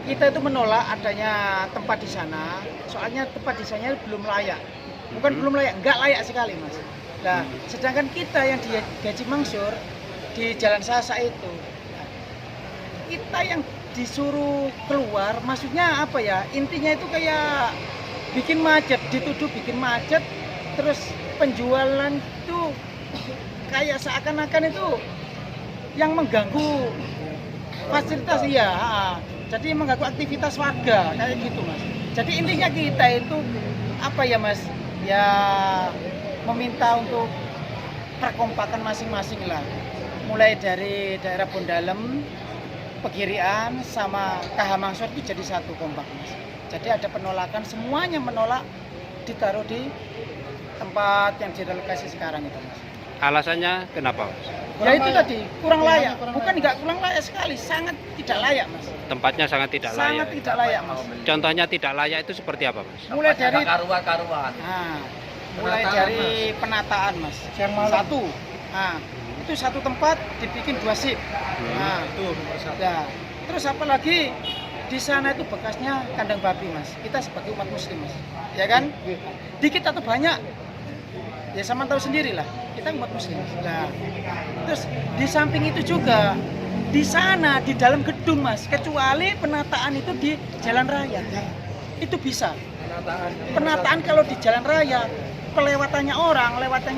Kita itu menolak adanya tempat di sana, soalnya tempat di sana belum layak. Bukan belum layak, nggak layak sekali mas. Nah, sedangkan kita yang di Gaji Mangsur di Jalan Sasa itu, kita yang disuruh keluar, maksudnya apa ya? Intinya itu kayak bikin macet, dituduh bikin macet, terus penjualan itu kayak seakan-akan itu yang mengganggu fasilitas ya. Jadi mengganggu aktivitas warga kayak gitu mas. Jadi intinya kita itu apa ya mas? Ya meminta untuk perkompakan masing-masing lah. Mulai dari daerah Bondalem, Pegirian sama KH Mangsur itu jadi satu kompak mas. Jadi ada penolakan, semuanya menolak ditaruh di tempat yang direlokasi sekarang itu mas. Alasannya kenapa mas? Ya itu tadi kurang layak, bukan nggak kurang layak sekali, sangat tidak layak mas. Tempatnya sangat tidak layak. Sangat tidak layak mas. Contohnya tidak layak itu seperti apa mas? Mulai dari karuan. nah, mulai dari penataan mas. Satu, nah, itu satu tempat dibikin 2 shift. Nah, ya. Terus apalagi di sana itu bekasnya kandang babi mas. Kita sebagai umat muslim mas, ya kan? Dikit atau banyak, ya sama tahu sendiri lah. Kita umat muslim. Nah, terus di samping itu juga di sana di dalam gedung mas, kecuali penataan itu di jalan raya, itu bisa. Penataan kalau di jalan raya, lewatannya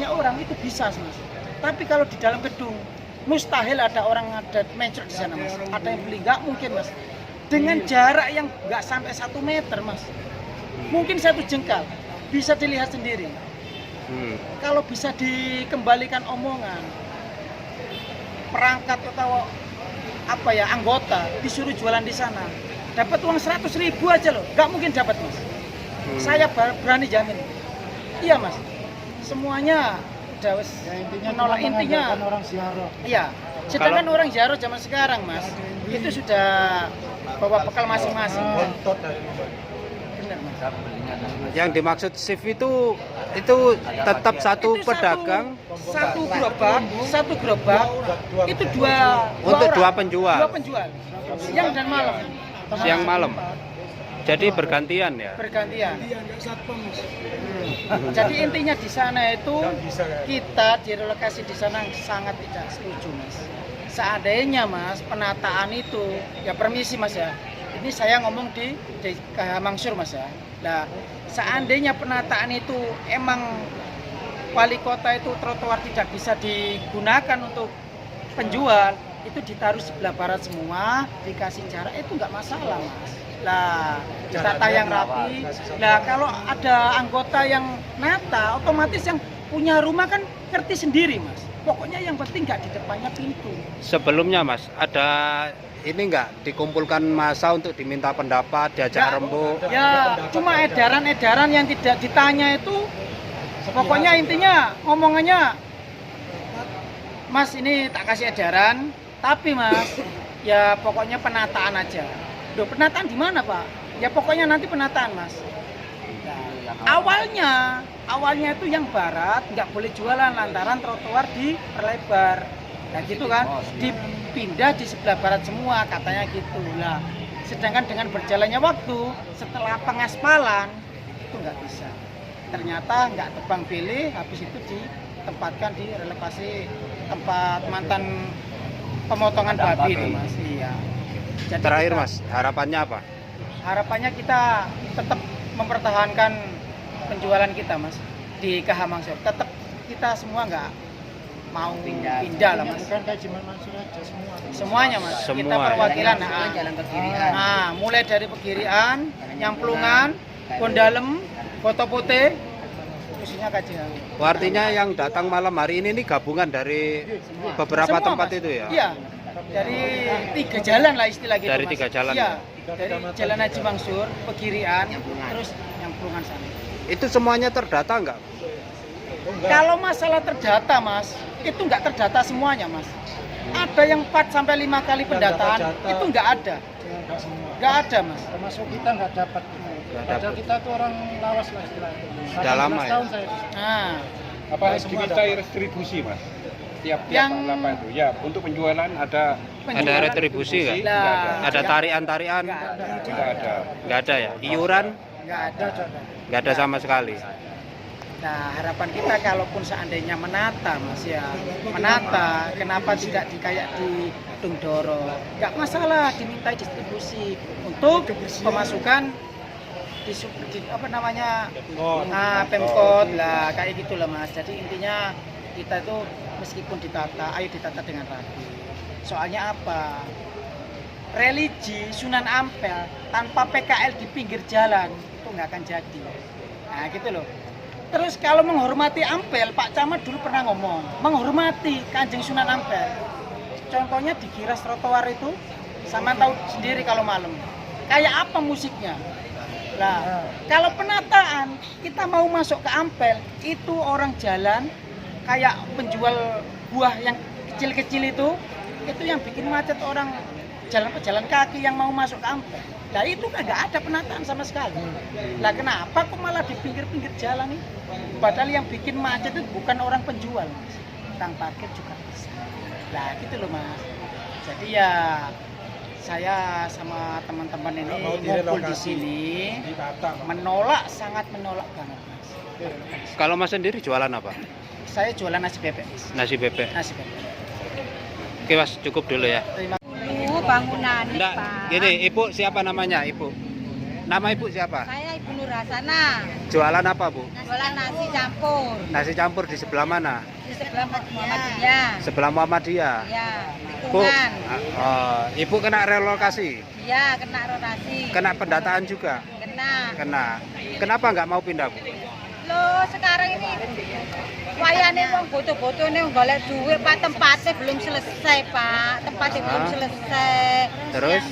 orang itu bisa mas. Tapi kalau di dalam gedung, mustahil ada orang ada mencret di sana mas. Ada yang beli nggak mungkin mas. Dengan jarak yang nggak sampai 1 meter mas, mungkin 1 jengkal, bisa dilihat sendiri. Kalau bisa dikembalikan omongan, perangkat atau apa ya anggota disuruh jualan di sana, dapat uang 100.000 aja loh, nggak mungkin dapat mas. Saya berani jamin. Iya mas, semuanya udah wes menolak intinya. Orang ziarah. Iya, sedangkan orang ziarah zaman sekarang mas, itu sudah bawa bekal masing-masing. Benar mas. Yang dimaksud shift itu tetap satu Itu pedagang, satu gerobak itu dua untuk orang, dua penjual. dua penjual siang dan malam. Siang malam. Jadi bergantian ya. Bergantian. Jadi intinya di sana itu kita direlokasi di sana sangat tidak setuju mas. Seandainya mas penataan itu ya permisi mas ya. Ini saya ngomong di KH Mangsur mas ya. Nah, seandainya penataan itu emang wali kota itu trotoar tidak bisa digunakan untuk penjual, itu ditaruh sebelah barat semua, dikasih jarak itu nggak masalah mas. Lah, tata yang rapi. Nah, kalau ada anggota yang nata, otomatis yang punya rumah kan ngerti sendiri mas. Pokoknya yang penting nggak di depannya pintu. Sebelumnya mas, ada ini nggak dikumpulkan massa untuk diminta pendapat, diajak rembuk? Ya, cuma edaran-edaran yang tidak ditanya itu, pokoknya intinya ngomongannya, mas ini tak kasih edaran, tapi mas, ya pokoknya penataan aja. Loh, penataan di mana pak? Ya pokoknya nanti penataan mas. Nah, awalnya itu yang barat nggak boleh jualan lantaran trotoar diperlebar. Nah gitu kan, dipindah di sebelah barat semua katanya gitu lah. Sedangkan dengan berjalannya waktu setelah pengaspalan itu nggak bisa. Ternyata nggak tebang pilih, habis itu ditempatkan di relokasi tempat mantan pemotongan babi itu mas. Iya. Jadi Terakhir kita, mas, harapannya apa? Harapannya kita tetap mempertahankan penjualan kita mas di KH Mangsur. Tetap kita semua nggak mau pindah lah mas. Bukan Gaji Mangsur aja semua. Semuanya mas. Semua, kita ya. perwakilan. Jalan Pegirian. Nah, mulai dari Pegirian, Nyamplungan, Bondalem, Foto Putih, khususnya Kajian. Artinya yang datang malam hari ini gabungan dari beberapa Semua, tempat mas. itu ya? Iya. Dari 3 jalan lah istilah gitu Dari mas. 3 jalan Iya. ya? Dari Jalan Haji Mangsur, Pegirian, terus Nyamplungan sana. Itu semuanya terdata nggak? Kalau masalah terdata mas, itu nggak terdata semuanya mas. Ada yang 4 sampai 5 kali pendataan, itu nggak ada. Enggak semua. Nggak ada mas. Termasuk kita nggak dapat. Padahal kita tuh orang lawas lah istilahnya. Sudah lama ya? Tahun saya. Nah, Apa dimintai restribusi mas? tiap-tiap Yang- apa itu? Ya, untuk penjualan ada Ada retribusi nggak? Lah, Ada tarian-tarian? nggak ada. tidak ada. Nggak ada ya? Iuran? Nggak ada. Nggak ada sama sekali. Nah, harapan kita kalaupun seandainya menata, Mas ya, menata, kenapa tidak kayak di Tungdoro? Nggak masalah dimintai distribusi untuk pemasukan apa namanya, Pemkot lah, kayak gitulah Mas. Jadi intinya kita itu meskipun ditata, ayo ditata dengan rapi. Soalnya apa? Religi Sunan Ampel tanpa PKL di pinggir jalan itu nggak akan jadi. Nah gitu loh. Terus kalau menghormati Ampel, Pak Camat dulu pernah ngomong, menghormati Kanjeng Sunan Ampel. Contohnya di Giras trotoar itu, sama tahu sendiri kalau malam. Kayak apa musiknya? Nah, kalau penataan, kita mau masuk ke Ampel, itu orang jalan, kayak penjual buah yang kecil-kecil itu yang bikin macet orang jalan pejalan kaki yang mau masuk ke Ampel. Nah itu kagak ada penataan sama sekali. Lah kenapa kok malah di pinggir-pinggir jalan itu? Padahal yang bikin macet itu bukan orang penjual, Mas. Tukang parkir juga bisa. Lah gitu loh Mas. Jadi ya saya sama teman-teman ini ngumpul di sini menolak, sangat menolak banget Mas. Kalau Mas sendiri jualan apa? Saya jualan nasi bebek Mas. Nasi bebek. Nasi bebek. Oke Mas, cukup dulu ya. Terima Bangunan Enggak, Pak. gini, Ibu siapa namanya, Ibu? Nama Ibu siapa? Saya Ibu Nur Hasana, Jualan apa, Bu? jualan nasi campur Nasi campur di sebelah mana? di sebelah Muhammadiyah. Sebelah Muhammadiyah. Ya, Bu, tikungan. Ibu kena relokasi, Iya, kena rotasi. kena pendataan juga, Kena. Kenapa nggak mau pindah, Bu? Loh, sekarang ini wayane wong boto-botone golek duit, Pak, tempatnya belum selesai, Pak. Tempatnya belum selesai. Terus?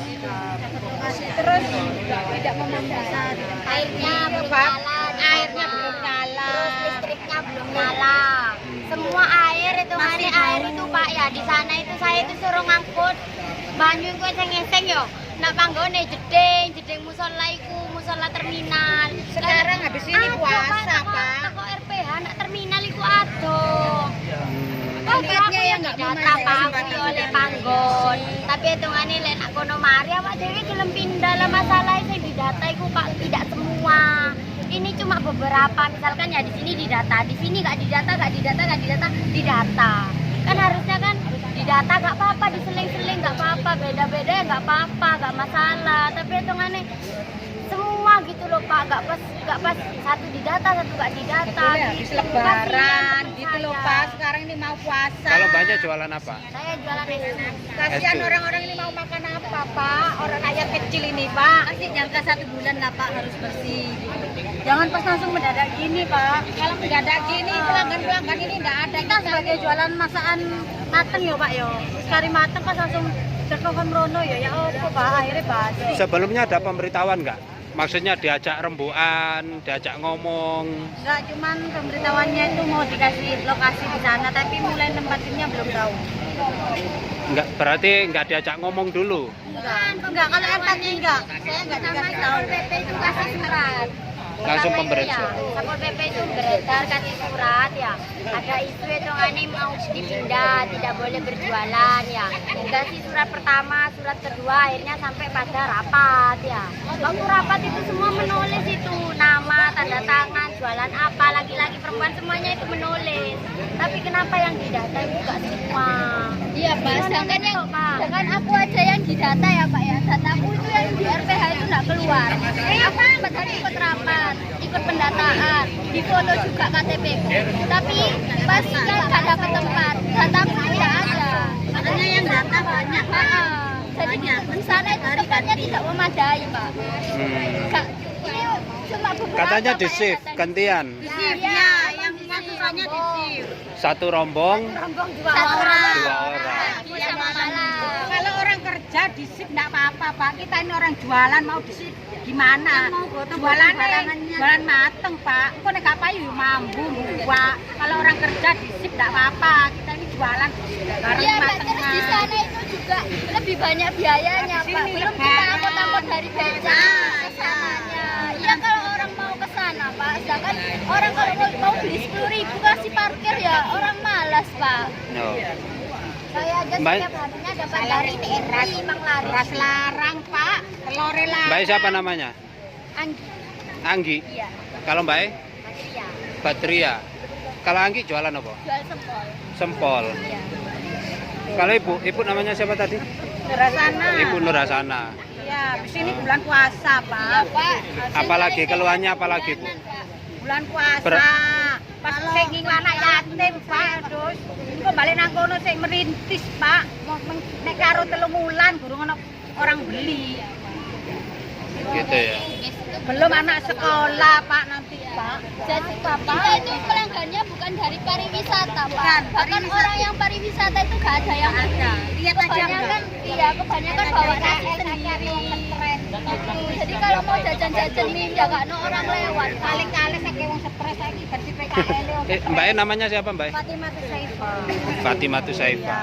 Terus tidak memadai. Airnya belum Pak. nyala, Airnya belum nyala. terus listriknya belum nyala. Semua air itu Masih air bau. itu Pak ya, di sana itu saya itu suruh ngangkut banyu ku eseng-eseng yo. Nak panggone jeding musola iku, musola terminal. Sekarang habis ini puasa, Pak. Teko RPH nak terminal iku adoh. Tempatnya yang nggak data memadai. Pak oleh panggon. Tapi hitungane lek nak kono mari awak dhewe gelem pindah lah, masalah sing didata iku Pak tidak semua. Ini cuma beberapa, misalkan ya di sini didata, di sini nggak didata. Kan harusnya kan didata nggak apa-apa, diseling-seling nggak apa-apa, beda-beda ya nggak apa-apa, nggak masalah. Tapi hitungannya semua gitu loh Pak, nggak pas satu didata, satu nggak didata. Habis lebaran gitu loh, Pak. Sekarang ini mau puasa. Kalau banyak jualan apa? Saya jualan es. Kasihan Es. orang-orang ini mau makan apa, Pak? Orang rakyat kecil ini, Pak. Masih jangka 1 bulan lah Pak harus bersih. Jangan pas langsung mendadak gini, Pak. Kalau mendadak gini, pelanggan-pelanggan ini enggak ada. Kita sebagai jualan masakan mateng ya, Pak, yo. Sekali mateng pas langsung telepon Rono ya apa, Pak? Akhirnya basi. Sebelumnya ada pemberitahuan nggak? Maksudnya diajak rembukan, diajak ngomong. Enggak cuman pemberitahuannya itu mau dikasih lokasi di sana, tapi mulai tempatinnya belum tahu. Nggak, berarti nggak diajak ngomong dulu. Enggak, kalau yang tadi enggak. Saya enggak dikasih tahu. Satpol PP itu kasih surat. Langsung Pertama itu pemberitahuan. ya, Satpol PP itu beredar kasih surat ya. Ada isu hitungannya mau dipindah, tidak boleh berjualan ya. Dikasih surat pertama, surat kedua, akhirnya sampai pada rapat ya. Waktu rapat itu semua menulis itu nama, tanda tangan, jualan apa, laki-laki perempuan semuanya itu menulis. Tapi kenapa yang didata itu enggak semua? Iya Pak, sedangkan yang Pak. aku aja yang didata ya Pak ya, dataku itu yang di RPH itu nggak keluar. Aku sempat hari ikut rapat, ikut pendataan, di foto juga KTP ku. Tapi pas kan nggak dapat tempat, dataku tidak ada. Makanya yang data banyak Pak. Jadi di sana itu tempatnya tidak memadai Pak. Nggak- ini cuma beberapa Katanya Pak, di ya, shift, datanya. gantian. Iya, yang masukannya di shift. Satu rombong, Satu orang. 2 orang. Iya, malam. Kalau orang kerja di shift enggak apa-apa, Pak. Kita ini orang jualan mau di shift gimana? Jualan mateng, Pak. Kok nek gak payu mambu, Pak. Kalau orang kerja di shift enggak apa-apa. Kita ini jualan bareng Iya, Mbak, mateng. terus di sana itu juga lebih banyak biayanya, Di Pak. sini Belum kita lebaran. angkut-angkut dari beca ke sananya. Iya, kalau orang mau ke sana, Pak, Pak. Sedangkan orang kalau mau beli 10.000 kasih parkir ya orang malas Pak. No. Saya aja Mbak. setiap harinya dapat dari TNI Mang Laras. Beras larang, Pak. Telore larang. Mbak siapa namanya? Anggi. Anggi. Iya. Kalau Mbak Patria. Batria. Kalau Anggi jualan apa? Jual sempol. Sempol. Iya. Kalau ibu namanya siapa tadi? Nerasana. Ibu Nurasana. Ya, di sini bulan puasa, Pak. Iya Pak. Apalagi keluhannya apalagi Bu? Bulan puasa. Ber- Pas sing ngingu anak yatim, Pak. Terus engko balik nang kono sing merintis, Pak. Nek karo 3 wulan gurung ana orang beli. Gitu ya. Belum anak sekolah, Pak, nanti, Pak. Jadi kita itu pelanggannya bukan dari pariwisata Pak. Bukan, Bahkan pariwisata. orang yang pariwisata itu gak ada yang Ada. Lihat aja kebanyakan iya kebanyakan bawa nasi sendiri gitu. Jadi kalau mau jajan-jajan mie ya gak ada orang lewat Kali-kali saya wong stres saiki versi PKL. Mbak namanya siapa Mbak? Fatimah Tusaifa. Fatimah Tusaifa.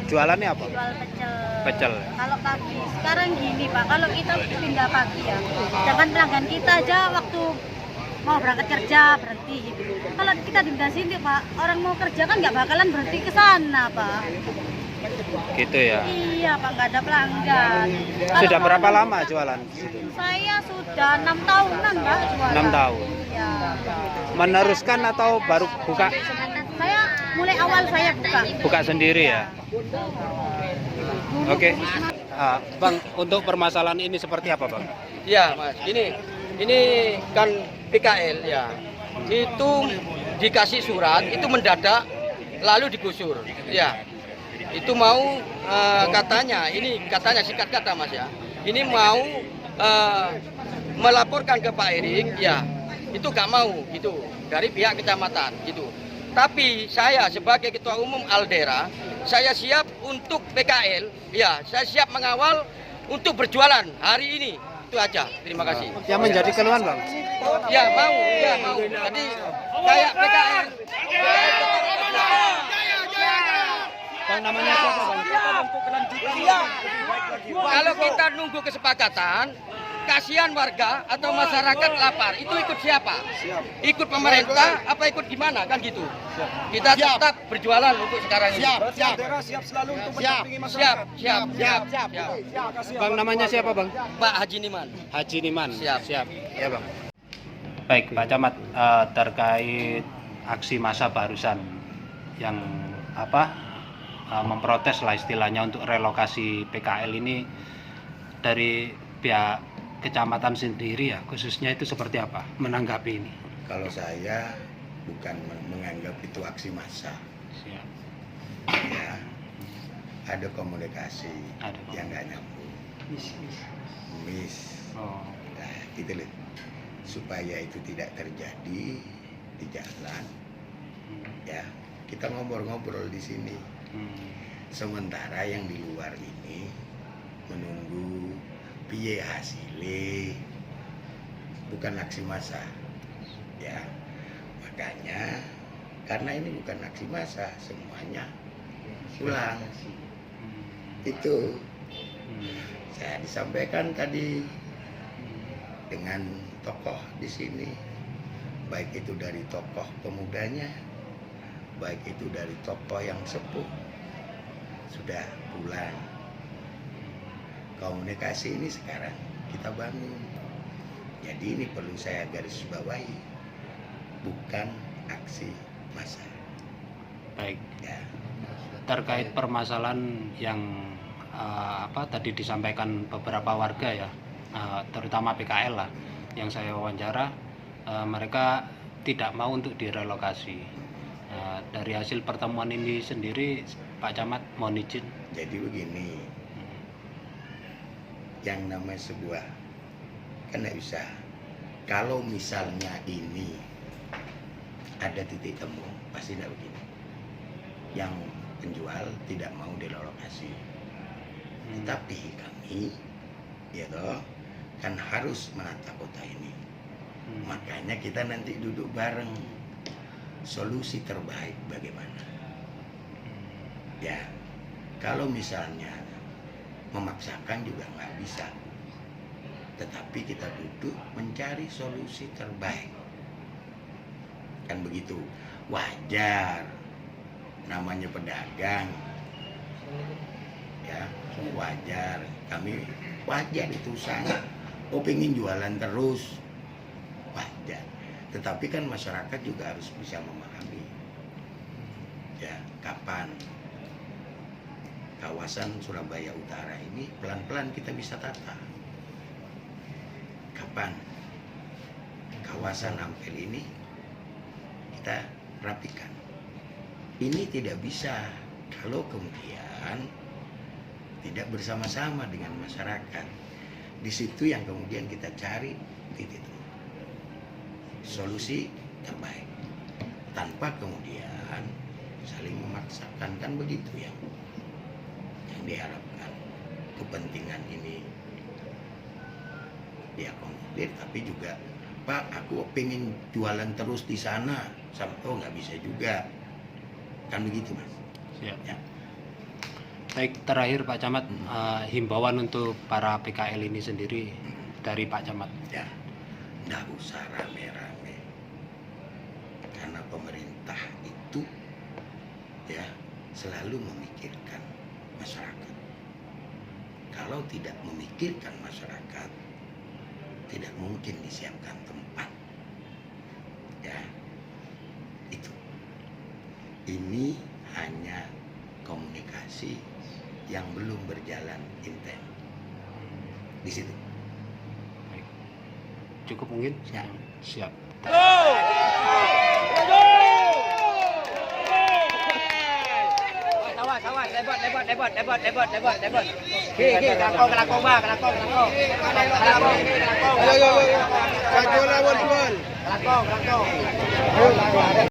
Jualannya apa? Jual pecel. Pecel. Kalau pagi, sekarang gini Pak, kalau kita pindah pagi ya, jangan pelanggan kita aja waktu mau berangkat kerja berhenti gitu. Kalau kita pindah sini Pak, orang mau kerja kan nggak bakalan berhenti ke sana Pak. Gitu ya. Iya Pak, nggak ada pelanggan. Kalau Sudah mau berapa nunggu- lama jualan di situ? Saya sudah 6 tahunan Pak jualan. 6 tahun. Iya. Meneruskan atau baru buka? Saya mulai awal saya buka. Buka sendiri ya. Oke. Bang, untuk permasalahan ini seperti apa, Bang? Ya Mas, ini kan PKL ya. Itu dikasih surat, itu mendadak lalu digusur. Ya. Itu mau katanya, ini katanya singkat kata Mas ya. Ini mau melaporkan ke Pak Erik, ya. Itu gak mau gitu dari pihak kecamatan gitu. Tapi saya sebagai ketua umum Aldera, saya siap untuk PKL, ya, saya siap mengawal untuk berjualan hari ini. Itu aja. Terima kasih. Yang menjadi keluhan, Bang? Ya mau. Jadi kayak PKL. Bang namanya siapa, Bang? Kalau kita nunggu kesepakatan, kasihan warga atau masyarakat lapar, itu ikut siapa? Ikut pemerintah apa ikut gimana kan gitu? Kita tetap berjualan untuk sekarang ini. Siap selalu untuk mendampingi masyarakat. Siap. Bang namanya siapa, Bang? Pak Haji Niman. Haji Niman. Siap. Ya, Bang. Baik, Pak Camat, terkait aksi massa barusan yang memprotes lah istilahnya untuk relokasi PKL ini dari pihak kecamatan sendiri ya, khususnya itu seperti apa menanggapi ini? Kalau saya bukan menganggap itu aksi massa. Siap. Ya, ada komunikasi yang nggak nyambung. Miss. Oh. Nah, gitu loh. Supaya itu tidak terjadi di jalan. Ya, kita ngobrol-ngobrol di sini. Sementara yang di luar ini menunggu piye hasilnya, bukan aksi massa. Ya, makanya karena ini bukan aksi massa, semuanya pulang. Itu saya disampaikan tadi dengan tokoh di sini, baik itu dari tokoh pemudanya, baik itu dari tokoh yang sepuh, sudah pulang. Komunikasi ini sekarang kita bangun. Jadi ini perlu saya garis bawahi, bukan aksi massa. Baik. Ya. Terkait permasalahan yang tadi disampaikan beberapa warga ya, terutama PKL lah, yang saya wawancara, mereka tidak mau untuk direlokasi. Dari hasil pertemuan ini sendiri, Pak Camat mohon izin. Jadi begini, yang namanya sebuah kan nggak bisa. Kalau misalnya ini ada titik temu, pasti tidak begini. Yang penjual tidak mau direlokasi. Tapi kami, ya toh, kan harus menata kota ini. Makanya kita nanti duduk bareng. Solusi terbaik bagaimana? Ya, kalau misalnya memaksakan juga nggak bisa. Tetapi kita duduk mencari solusi terbaik. kan begitu. Wajar, namanya pedagang, ya wajar. Kami wajar itu sangat. Oh pengen jualan terus, wajar. Tetapi kan masyarakat juga harus bisa memahami, ya kapan kawasan Surabaya Utara ini pelan-pelan kita bisa tata. Kapan kawasan Ampel ini kita rapikan. Ini tidak bisa kalau kemudian tidak bersama-sama dengan masyarakat. Di situ yang kemudian kita cari titik solusi terbaik tanpa kemudian saling memaksakan, kan begitu yang diharapkan. Kepentingan ini diakomodir, tapi juga Pak aku pengen jualan terus di sana, sampai nggak bisa juga, kan begitu Mas. Siap. Ya. Baik, terakhir Pak Camat, himbauan untuk para PKL ini sendiri dari Pak Camat. Ya, nggak usah rame-rame, karena pemerintah itu ya selalu memikirkan masyarakat. Kalau tidak memikirkan masyarakat, tidak mungkin disiapkan tempat. Ya, itu. Ini hanya komunikasi yang belum berjalan intens. Di situ. Baik. Cukup mungkin? Ya. Siap. Lebat. Oke, kelakong, Bang, kelakong. Ayo. Kelakong.